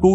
2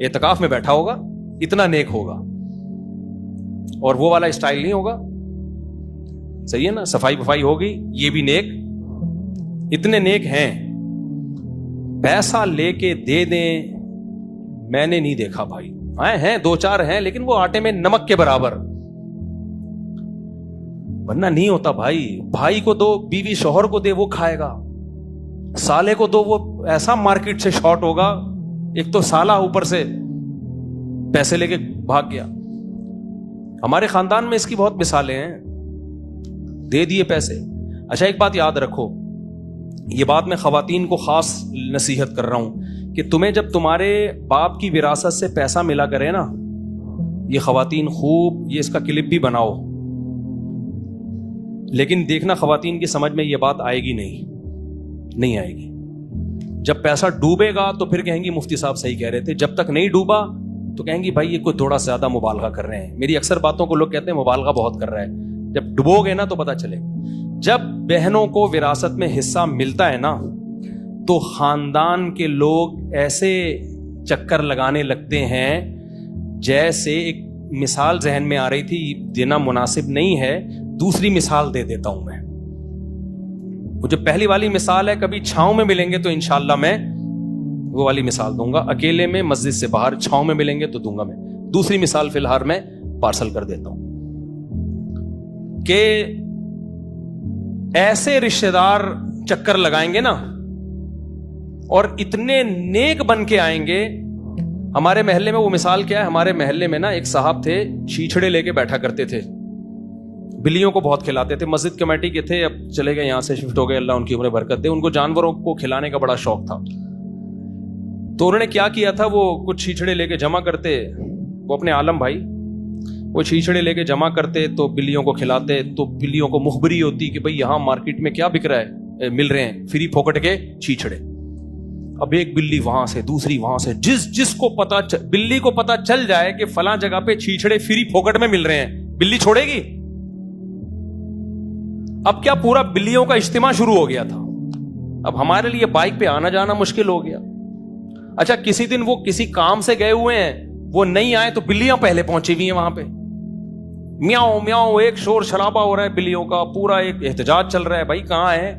اعتکاف میں بیٹھا ہوگا, اتنا نیک ہوگا, اور وہ والا اسٹائل نہیں ہوگا. صحیح ہے نا, صفائی وفائی ہوگی, یہ بھی نیک. اتنے نیک ہیں, پیسہ لے کے دے دیں, میں نے نہیں دیکھا بھائی. ہیں دو چار ہیں, لیکن وہ آٹے میں نمک کے برابر, ورنہ نہیں ہوتا بھائی. بھائی کو دو, بیوی شوہر کو دے, وہ کھائے گا. سالے کو دو, وہ ایسا مارکیٹ سے شارٹ ہوگا. ایک تو سالہ اوپر سے پیسے لے کے بھاگ گیا. ہمارے خاندان میں اس کی بہت مثالیں ہیں, دے دیے پیسے. اچھا ایک بات یاد رکھو, یہ بات میں خواتین کو خاص نصیحت کر رہا ہوں کہ تمہیں جب تمہارے باپ کی وراثت سے پیسہ ملا کرے نا, یہ خواتین خوب یہ اس کا کلپ بھی بناؤ, لیکن دیکھنا خواتین کی سمجھ میں یہ بات آئے گی نہیں آئے گی. جب پیسہ ڈوبے گا تو پھر کہیں گی مفتی صاحب صحیح کہہ رہے تھے, جب تک نہیں ڈوبا تو کہیں گی بھائی یہ کوئی تھوڑا زیادہ مبالغہ کر رہے ہیں. میری اکثر باتوں کو لوگ کہتے ہیں مبالغہ بہت کر رہا ہے. جب ڈبو گے نا تو پتہ چلے. جب بہنوں کو وراثت میں حصہ ملتا ہے نا تو خاندان کے لوگ ایسے چکر لگانے لگتے ہیں جیسے, ایک مثال ذہن میں آ رہی تھی, دینا مناسب نہیں ہے, دوسری مثال دے دیتا ہوں میں. وہ جو پہلی والی مثال ہے, کبھی چھاؤں میں ملیں گے تو انشاءاللہ میں وہ والی مثال دوں گا, اکیلے میں مسجد سے باہر چھاؤں میں ملیں گے تو دوں گا میں. دوسری مثال فی الحال میں پارسل کر دیتا ہوں کہ ایسے رشتہ دار چکر لگائیں گے نا اور اتنے نیک بن کے آئیں گے. ہمارے محلے میں وہ مثال کیا ہے, ہمارے محلے میں نا ایک صاحب تھے, چھیچڑے لے کے بیٹھا کرتے تھے, بلیوں کو بہت کھلاتے تھے. مسجد کمیٹی کے تھے, اب چلے گئے, یہاں سے شفٹ ہو گئے, اللہ ان کی عمر برکت دے. ان کو جانوروں کو کھلانے کا بڑا شوق تھا. تو انہوں نے کیا کیا تھا, وہ کچھ چھیچڑے لے کے جمع کرتے, وہ اپنے عالم بھائی, وہ چھیچڑے لے کے جمع کرتے تو بلیوں کو کھلاتے. تو بلیوں کو مخبری ہوتی کہ بھئی یہاں مارکیٹ میں کیا بک رہا ہے, مل رہے ہیں فری پھوکٹ کے چھیچڑے. اب ایک بلی وہاں سے, دوسری وہاں سے, جس کو بلی کو پتا چل جائے کہ فلاں جگہ پہ چھیچڑے فری پھوکٹ میں مل رہے ہیں, بلی چھوڑے گی؟ اب کیا پورا بلیوں کا اجتماع شروع ہو گیا تھا. اب ہمارے لیے بائک پہ آنا جانا مشکل ہو گیا. اچھا کسی دن وہ کسی کام سے گئے ہوئے ہیں, وہ نہیں آئے تو بلیاں پہلے پہنچی ہوئی ہیں وہاں پہ, میاؤ میاؤ, ایک شور شرابہ ہو رہا ہے بلیوں کا, پورا ایک احتجاج چل رہا ہے, بھائی کہاں ہے.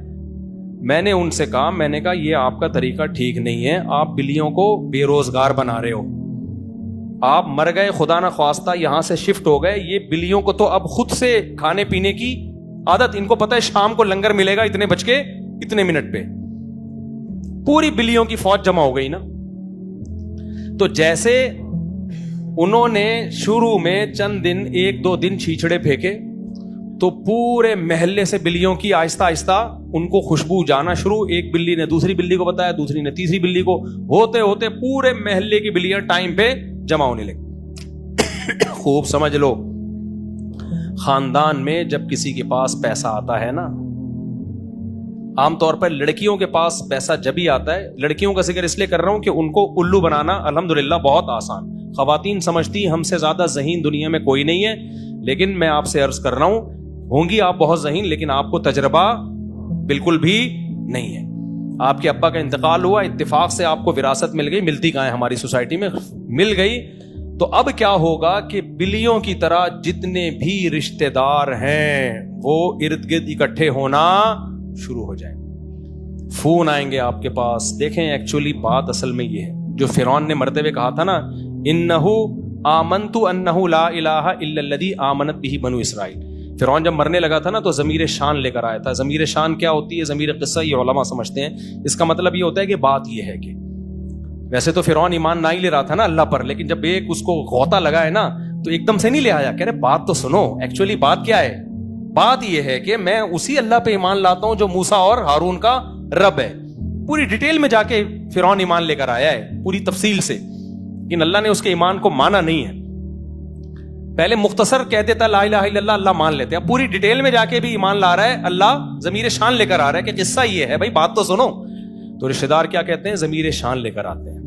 میں نے ان سے کہا, میں نے کہا یہ آپ کا طریقہ ٹھیک نہیں ہے, آپ بلیوں کو بے روزگار بنا رہے ہو. آپ مر گئے خدا نہ خواستہ, یہاں سے شفٹ ہو گئے, یہ بلیوں کو تو اب خود سے کھانے پینے کی عادت, ان کو پتہ ہے شام کو لنگر ملے گا اتنے بج کے اتنے منٹ پہ. پوری بلیوں کی فوج جمع ہو گئی نا. تو جیسے انہوں نے شروع میں چند دن, ایک دو دن چھیچڑے پھینکے تو پورے محلے سے بلیوں کی آہستہ آہستہ ان کو خوشبو جانا شروع. ایک بلی نے دوسری بلی کو بتایا, دوسری نے تیسری بلی کو, ہوتے ہوتے پورے محلے کی بلیاں ٹائم پہ جمع ہونے لگی. خوب سمجھ لو, خاندان میں جب کسی کے پاس پیسہ آتا ہے نا, عام طور پر لڑکیوں کے پاس پیسہ جب ہی آتا ہے, لڑکیوں کا ذکر اس لیے کر رہا ہوں کہ ان کو الو بنانا الحمدللہ بہت آسان. خواتین سمجھتی ہم سے زیادہ ذہین دنیا میں کوئی نہیں ہے, لیکن میں آپ سے عرض کر رہا ہوں, ہوں گی آپ بہت ذہین, لیکن آپ کو تجربہ بالکل بھی نہیں ہے. آپ کے ابا کا انتقال ہوا, اتفاق سے آپ کو وراثت مل گئی, ملتی کہاں ہے ہماری سوسائٹی میں, مل گئی. تو اب کیا ہوگا کہ بلیوں کی طرح جتنے بھی رشتہ دار ہیں وہ ارد گرد اکٹھے ہونا شروع ہو جائیں. فون آئیں گے آپ کے پاس. دیکھیں ایکچولی بات اصل میں یہ ہے جو فرعون نے مرتے ہوئے کہا تھا نا, انہو آمنت انہو لا الہ الا الذی آمنت بہ بنو اسرائیل. فرعون جب مرنے لگا تھا نا تو ضمیر شان لے کر آیا تھا. ضمیر شان کیا ہوتی ہے, ضمیر قصہ, یہ علماء سمجھتے ہیں اس کا مطلب یہ ہوتا ہے کہ بات یہ ہے کہ ویسے تو فرعون ایمان نہ ہی لے رہا تھا نا اللہ پر, لیکن جب ایک اس کو غوطہ لگا ہے نا تو ایک دم سے نہیں لے آیا, کہہ رہے بات تو سنو. ایکچولی بات کیا ہے, بات یہ ہے کہ میں اسی اللہ پہ ایمان لاتا ہوں جو موسیٰ اور ہارون کا رب ہے. پوری ڈیٹیل میں جا کے فرعون ایمان لے کر آیا ہے, پوری تفصیل سے, لیکن اللہ نے اس کے ایمان کو مانا نہیں ہے. پہلے مختصر کہہ دیتا لا الہ الا اللہ, اللہ مان لیتے. اب پوری ڈیٹیل میں جا کے بھی ایمان لا رہا ہے, اللہ ضمیر شان لے کر آ رہا ہے کہ قصہ یہ ہے, بھائی بات تو سنو. تو رشتہ دار کیا کہتے ہیں, ضمیر شان لے کر آتے ہیں.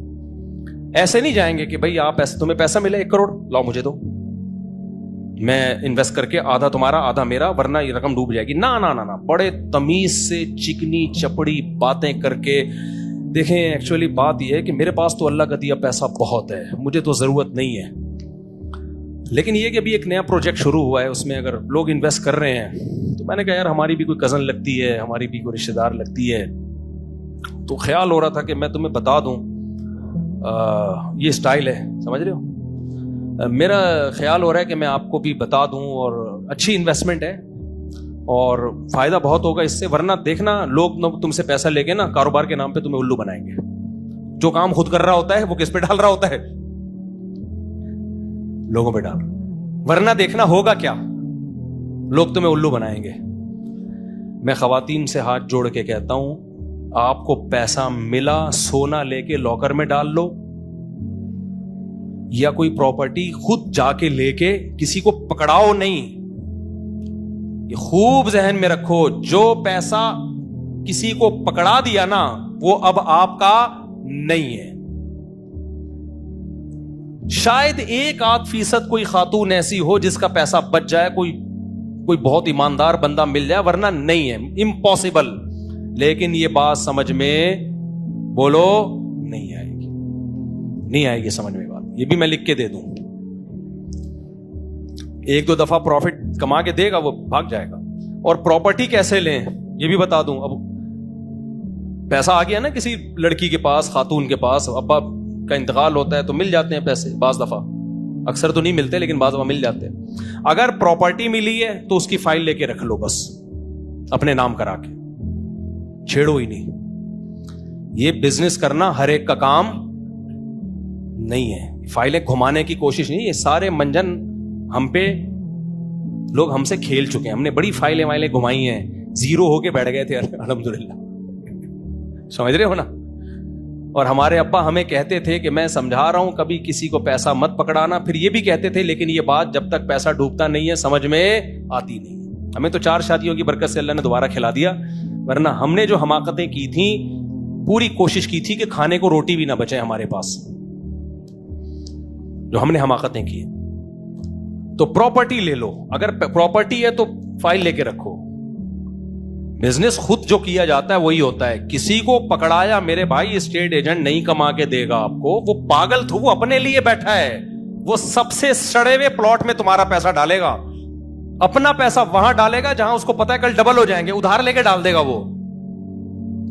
ایسے نہیں جائیں گے کہ بھائی آپ ایسے, تمہیں پیسہ ملے 1 کروڑ, لاؤ مجھے دو, میں انویسٹ کر کے آدھا تمہارا آدھا میرا, ورنہ یہ رقم ڈوب جائے گی. نہ نہ نہ, بڑے تمیز سے چکنی چپڑی باتیں کر کے دیکھیں ایکچولی بات یہ ہے کہ میرے پاس تو اللہ کا دیا پیسہ بہت ہے, مجھے تو ضرورت نہیں ہے, لیکن یہ کہ ابھی ایک نیا پروجیکٹ شروع ہوا ہے, اس میں اگر لوگ انویسٹ کر رہے ہیں تو میں نے کہا یار ہماری بھی کوئی کزن لگتی ہے, ہماری بھی کوئی رشتے دار لگتی ہے, تو خیال ہو رہا تھا کہ میں تمہیں بتا دوں. یہ اسٹائل ہے, سمجھ رہے ہو, میرا خیال ہو رہا ہے کہ میں آپ کو بھی بتا دوں, اور اچھی انویسٹمنٹ ہے اور فائدہ بہت ہوگا اس سے. ورنہ دیکھنا لوگ تم سے پیسہ لے کے نا کاروبار کے نام پہ تمہیں الو بنائیں گے. جو کام خود کر رہا ہوتا ہے وہ کس پہ ڈال رہا ہوتا ہے, لوگوں پہ ڈال. ورنہ دیکھنا ہوگا کیا, لوگ تمہیں الو بنائیں گے. میں خواتین سے ہاتھ جوڑ کے کہتا ہوں, آپ کو پیسہ ملا, سونا لے کے لاکر میں ڈال لو, یا کوئی پراپرٹی خود جا کے لے کے, کسی کو پکڑاؤ نہیں. یہ خوب ذہن میں رکھو, جو پیسہ کسی کو پکڑا دیا نا وہ اب آپ کا نہیں ہے. شاید 1-8% کوئی خاتون ایسی ہو جس کا پیسہ بچ جائے, کوئی بہت ایماندار بندہ مل جائے, ورنہ نہیں ہے, امپاسبل. لیکن یہ بات سمجھ میں بولو نہیں آئے گی, نہیں آئے گی سمجھ میں بات. یہ بھی میں لکھ کے دے دوں, 1-2 دفعہ پروفٹ کما کے دے گا وہ بھاگ جائے گا. اور پراپرٹی کیسے لیں یہ بھی بتا دوں. اب پیسہ آ گیا نا کسی لڑکی کے پاس, خاتون کے پاس, ابا کا انتقال ہوتا ہے تو مل جاتے ہیں پیسے بعض دفعہ, اکثر تو نہیں ملتے لیکن بعض دفعہ مل جاتے ہیں. اگر پراپرٹی ملی ہے تو اس کی فائل لے کے رکھ لو, بس اپنے نام کرا کے, چھیڑو ہی نہیں. یہ بزنس کرنا ہر ایک کا کام نہیں ہے, فائلیں گھمانے کی کوشش نہیں. یہ سارے منجن ہم پہ لوگ ہم سے کھیل چکے ہیں, ہم نے بڑی فائلیں گھمائی ہیں, زیرو ہو کے بیٹھ گئے تھے الحمدللہ, سمجھ رہے ہو نا. اور ہمارے ابا ہمیں کہتے تھے کہ میں سمجھا رہا ہوں کبھی کسی کو پیسہ مت پکڑانا, پھر یہ بھی کہتے تھے لیکن یہ بات جب تک پیسہ ڈوبتا نہیں ہے سمجھ میں آتی نہیں. ہمیں تو 4 شادیوں کی برکت سے اللہ نے دوبارہ کھلا دیا, ورنہ ہم نے جو حماقتیں کی تھیں پوری کوشش کی تھی کہ کھانے کو روٹی بھی نہ بچے ہمارے پاس, جو ہم نے حماقتیں کی. تو پراپرٹی لے لو, اگر پراپرٹی ہے تو فائل لے کے رکھو. بزنس خود جو کیا جاتا ہے وہی ہوتا ہے. کسی کو پکڑایا میرے بھائی اسٹیٹ ایجنٹ نہیں کما کے دے گا آپ کو, وہ پاگل تھو, وہ اپنے لیے بیٹھا ہے, وہ سب سے سڑے ہوئے پلاٹ میں تمہارا پیسہ ڈالے گا, اپنا پیسا وہاں ڈالے گا جہاں اس کو پتا ہے کل ڈبل ہو جائیں گے, ادھار لے کے ڈال دے گا, وہ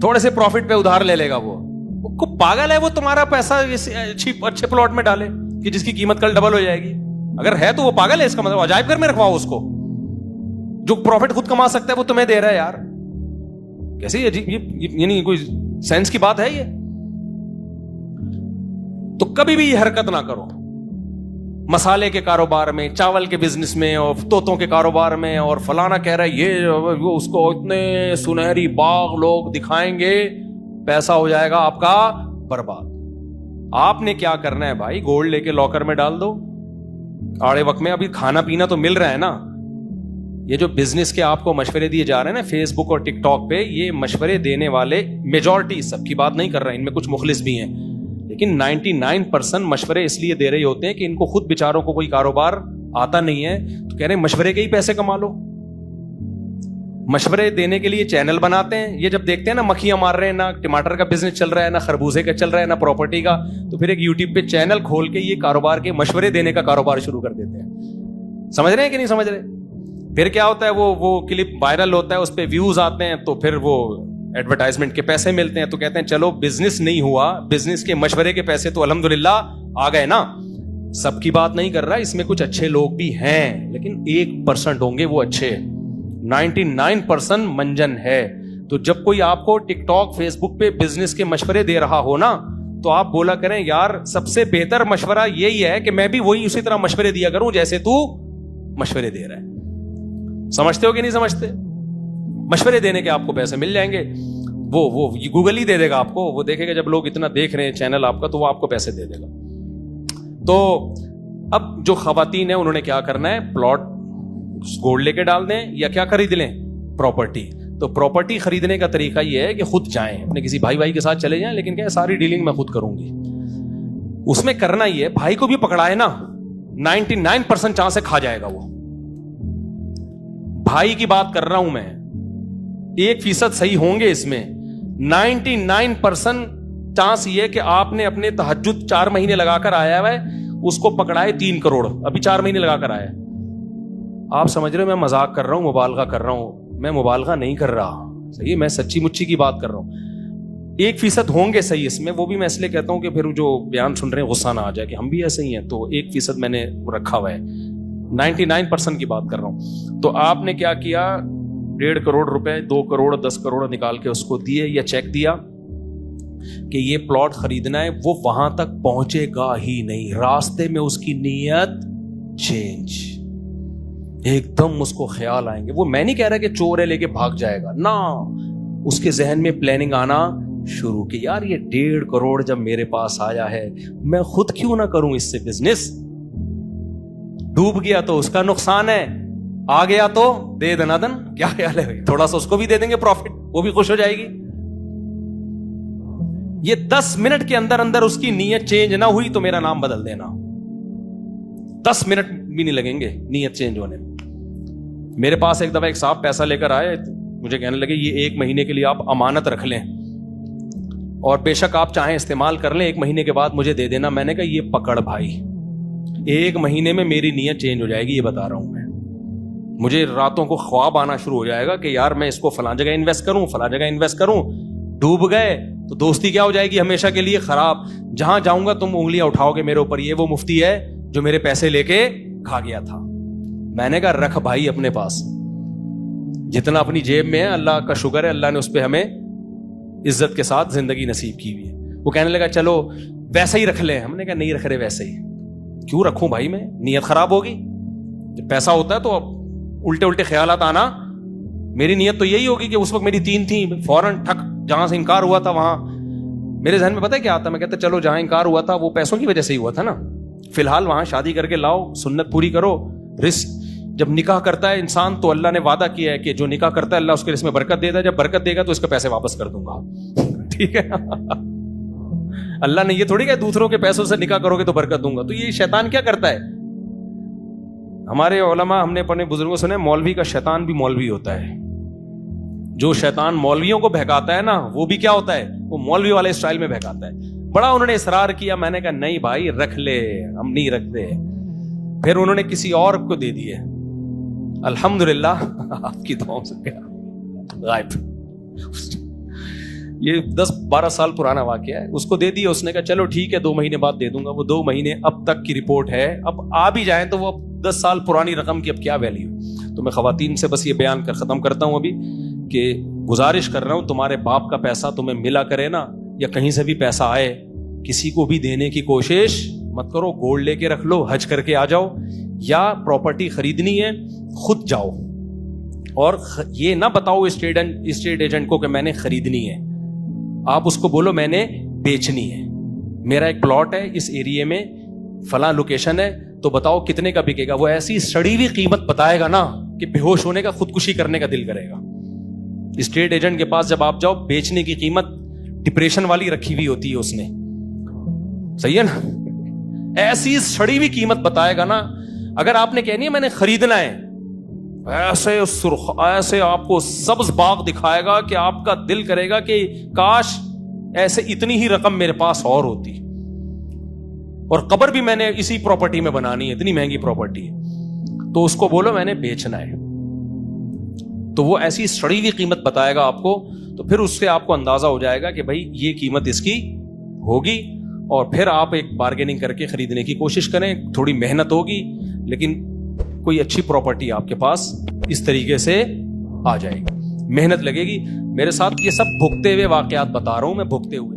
تھوڑے سے پروفٹ پہ ادھار لے لے گا. وہ پاگل ہے, وہ تمہارا پیسہ اچھے پلاٹ میں ڈالے کہ جس کی قیمت کل ڈبل ہو جائے گی. اگر ہے تو وہ پاگل ہے, اس کا مطلب عجائب گھر میں رکھواؤ اس کو. جو پروفٹ خود کما سکتا ہے وہ تمہیں دے رہا ہے یار, کیسے یعنی کوئی سینس کی بات ہے یہ؟ تو کبھی بھی یہ حرکت نہ کرو. مسالے کے کاروبار میں, چاول کے بزنس میں, اور طوطوں کے کاروبار میں, اور فلانا کہہ رہا ہے یہ وہ اس کو اتنے سنہری باغ لوگ دکھائیں گے, پیسہ ہو جائے گا آپ کا برباد. آپ نے کیا کرنا ہے بھائی, گولڈ لے کے لاکر میں ڈال دو. آڑے وقت میں ابھی کھانا پینا تو مل رہا ہے نا. یہ جو بزنس کے آپ کو مشورے دیے جا رہے ہیں نا فیس بک اور ٹک ٹاک پہ, یہ مشورے دینے والے میجورٹی, سب کی بات نہیں کر رہا, ان میں کچھ مخلص بھی ہیں, لیکن 99% مشورے اس لیے دے رہے ہوتے ہیں کہ ان کو خود بیچاروں کو کوئی کاروبار آتا نہیں ہے, تو کہہ رہے ہیں مشورے کے ہی پیسے کما لو. مشورے دینے کے لیے چینل بناتے ہیں. یہ جب دیکھتے ہیں نا مکھیاں مار رہے ہیں, نہ ٹماٹر کا بزنس چل رہا ہے, نہ خربوزے کا چل رہا ہے, نہ پراپرٹی کا, تو پھر ایک یوٹیوب پہ چینل کھول کے یہ کاروبار کے مشورے دینے کا کاروبار شروع کر دیتے ہیں. سمجھ رہے ہیں کہ نہیں سمجھ رہے؟ پھر کیا ہوتا ہے, وہ کلپ وائرل ہوتا ہے, اس پہ ویوز آتے ہیں, تو پھر وہ ایڈورٹائزمنٹ کے پیسے ملتے ہیں, تو کہتے ہیں چلو بزنس نہیں ہوا, بزنس کے مشورے کے پیسے تو الحمدللہ آ گئے نا. سب کی بات نہیں کر رہا, اس میں کچھ اچھے لوگ بھی ہیں, لیکن 1% ہوں گے وہ اچھے, 99% منجن ہے. تو جب کوئی آپ کو ٹک ٹاک فیس بک پہ بزنس کے مشورے دے رہا ہو نا, تو آپ بولا کریں یار سب سے بہتر مشورہ یہی ہے کہ میں بھی وہی اسی طرح مشورے دیا کروں جیسے تو مشورے دے رہا ہے. سمجھتے ہو کہ نہیں سمجھتے؟ مشورے دینے کے آپ کو پیسے مل جائیں گے. وہ گوگل ہی دے دے گا آپ کو, وہ دیکھے گا جب لوگ اتنا دیکھ رہے ہیں چینل آپ کا, تو وہ آپ کو پیسے دے دے گا. تو اب جو خواتین ہیں انہوں نے کیا کرنا ہے, پلاٹ گولڈ لے کے ڈال دیں, یا کیا خرید لیں, پراپرٹی. تو پراپرٹی خریدنے کا طریقہ یہ ہے کہ خود جائیں, اپنے کسی بھائی کے ساتھ چلے جائیں, لیکن کیا ساری ڈیلنگ میں خود کروں گی. اس میں کرنا یہ ہے, بھائی کو بھی پکڑائے نا, 99% چانس سے کھا جائے گا وہ. بھائی کی بات کر رہا ہوں میں, 1% صحیح ہوں گے اس میں, 99% چانس یہ کہ آپ نے اپنے تہجد 4 مہینے لگا کر آیا ہے, اس کو پکڑائے 3 کروڑ, ابھی 4 مہینے لگا کر آیا. آپ سمجھ رہے میں مذاق کر رہا ہوں, مبالغہ کر رہا ہوں؟ میں مبالغہ نہیں کر رہا, صحیح, میں سچی مچی کی بات کر رہا ہوں. 1% ہوں گے صحیح اس میں, وہ بھی میں اس لیے کہتا ہوں کہ پھر جو بیان سن رہے ہیں غصہ نہ آ جائے کہ ہم بھی ایسے ہی ہیں, تو 1% میں نے رکھا ہوا ہے, 99% کی بات کر رہا ہوں. تو آپ نے کیا کیا, 1.5 کروڑ روپے, 2 کروڑ 10 کروڑ نکال کے اس کو دیے, یا چیک دیا کہ یہ پلاٹ خریدنا ہے. وہ وہاں تک پہنچے گا ہی نہیں, راستے میں اس کی نیت چینج, ایک دم اس کو خیال آئیں گے. وہ میں نہیں کہہ رہا کہ چور ہے لے کے بھاگ جائے گا, نہ, اس کے ذہن میں پلاننگ آنا شروع کی, یار یہ 1.5 کروڑ جب میرے پاس آیا ہے, میں خود کیوں نہ کروں اس سے بزنس. ڈوب گیا تو اس کا نقصان ہے, آ گیا تو دے دنا دن, کیا خیال ہے, تھوڑا سا اس کو بھی دے دیں گے پروفٹ, وہ بھی خوش ہو جائے گی. یہ 10 منٹ کے اندر اندر اس کی نیت چینج نہ ہوئی تو میرا نام بدل دینا, 10 منٹ بھی نہیں لگیں گے نیت چینج ہونے میں. میرے پاس ایک دفعہ ایک صاحب پیسہ لے کر آئے, مجھے کہنے لگے یہ 1 مہینے کے لیے آپ امانت رکھ لیں اور بے شک آپ چاہیں استعمال کر لیں, 1 مہینے کے بعد مجھے دے دینا. میں نے کہا یہ پکڑ بھائی, 1 مہینے میں میری نیت چینج ہو جائے گی, یہ بتا رہا ہوں میں. مجھے راتوں کو خواب آنا شروع ہو جائے گا کہ یار میں اس کو فلاں جگہ انویسٹ کروں, فلاں جگہ انویسٹ کروں. ڈوب گئے تو دوستی کیا ہو جائے گی ہمیشہ کے لیے خراب. جہاں جاؤں گا تم انگلیاں اٹھاؤ گے میرے اوپر, یہ وہ مفتی ہے جو میرے پیسے لے کے کھا گیا تھا. میں نے کہا رکھ بھائی اپنے پاس, جتنا اپنی جیب میں ہے اللہ کا شکر ہے, اللہ نے اس پہ ہمیں عزت کے ساتھ زندگی نصیب کی ہوئی ہے. وہ کہنے لگا چلو ویسے ہی رکھ لیں. ہم نے کہا نہیں رکھ رہے ویسے ہی. کیوں رکھوں بھائی, میں نیت خراب ہوگی. جب پیسہ ہوتا ہے تو الٹے خیالات آنا, میری نیت تو یہی ہوگی کہ اس وقت میری 3 تھی, فوراً ٹھک, جہاں سے انکار ہوا تھا وہاں میرے ذہن میں پتہ ہے کیا آتا, میں کہتا چلو جہاں انکار ہوا تھا وہ پیسوں کی وجہ سے ہی ہوا تھا نا, فی الحال وہاں شادی کر کے لاؤ, سنت پوری کرو. رزق جب نکاح کرتا ہے انسان تو اللہ نے وعدہ کیا ہے کہ جو نکاح کرتا ہے اللہ اس کے رزق میں برکت دیتا ہے, جب برکت دے گا تو اس کے پیسے واپس کر دوں گا. ٹھیک ہے, اللہ نے یہ تھوڑی کہ دوسروں کے پیسوں سے نکاح کرو گے تو برکت دوں گا. تو یہ شیطان کیا کرتا ہے, ہمارے علماء, ہم نے اپنے بزرگوں سنے, مولوی کا شیطان بھی مولوی ہوتا ہے. جو شیطان مولویوں کو بہکاتا ہے نا, وہ بھی کیا ہوتا ہے, وہ مولوی والے اسٹائل میں بہکاتا ہے. بڑا انہوں نے اصرار کیا, میں نے کہا نہیں بھائی رکھ لے, ہم نہیں رکھتے. پھر انہوں نے کسی اور کو دے دیے, الحمدللہ آپ کی دعاؤں سے کیا غائب. یہ 10-12 سال پرانا واقعہ ہے. اس کو دے دیا, اس نے کہا چلو ٹھیک ہے 2 مہینے بعد دے دوں گا. وہ 2 مہینے اب تک کی رپورٹ ہے, اب آ بھی جائیں تو وہ 10 سال پرانی رقم کی اب کیا ویلیو. تو میں خواتین سے بس یہ بیان کر ختم کرتا ہوں ابھی کہ گزارش کر رہا ہوں, تمہارے باپ کا پیسہ تمہیں ملا کرے نا, یا کہیں سے بھی پیسہ آئے, کسی کو بھی دینے کی کوشش مت کرو. گولڈ لے کے رکھ لو, حج کر کے آ جاؤ, یا پراپرٹی خریدنی ہے خود جاؤ, اور یہ نہ بتاؤ اسٹیٹ ایجنٹ کو کہ میں نے خریدنی ہے. آپ اس کو بولو میں نے بیچنی ہے, میرا ایک پلاٹ ہے اس ایریے میں, فلاں لوکیشن ہے, تو بتاؤ کتنے کا بکے گا. وہ ایسی سڑی ہوئی قیمت بتائے گا نا کہ بے ہوش ہونے کا, خودکشی کرنے کا دل کرے گا. اسٹیٹ ایجنٹ کے پاس جب آپ جاؤ, بیچنے کی قیمت ڈپریشن والی رکھی ہوئی ہوتی ہے اس نے, صحیح ہے نا, ایسی سڑی ہوئی قیمت بتائے گا نا. اگر آپ نے کہنی ہے میں نے خریدنا ہے, ایسے آپ کو سبز باغ دکھائے گا کہ آپ کا دل کرے گا کہ کاش ایسے اتنی ہی رقم میرے پاس اور ہوتی, اور قبر بھی میں نے اسی پراپرٹی میں بنانی ہے, اتنی مہنگی پراپرٹی ہے. تو اس کو بولو میں نے بیچنا ہے, تو وہ ایسی سڑی ہوئی قیمت بتائے گا آپ کو. تو پھر اس سے آپ کو اندازہ ہو جائے گا کہ بھائی یہ قیمت اس کی ہوگی, اور پھر آپ ایک بارگیننگ کر کے خریدنے کی کوشش کریں. تھوڑی محنت ہوگی لیکن کوئی اچھی پراپرٹی آپ کے پاس اس طریقے سے آ جائے گی, محنت لگے گی. میرے ساتھ یہ سب بھگتے ہوئے واقعات بتا رہا ہوں میں, بھگتے ہوئے.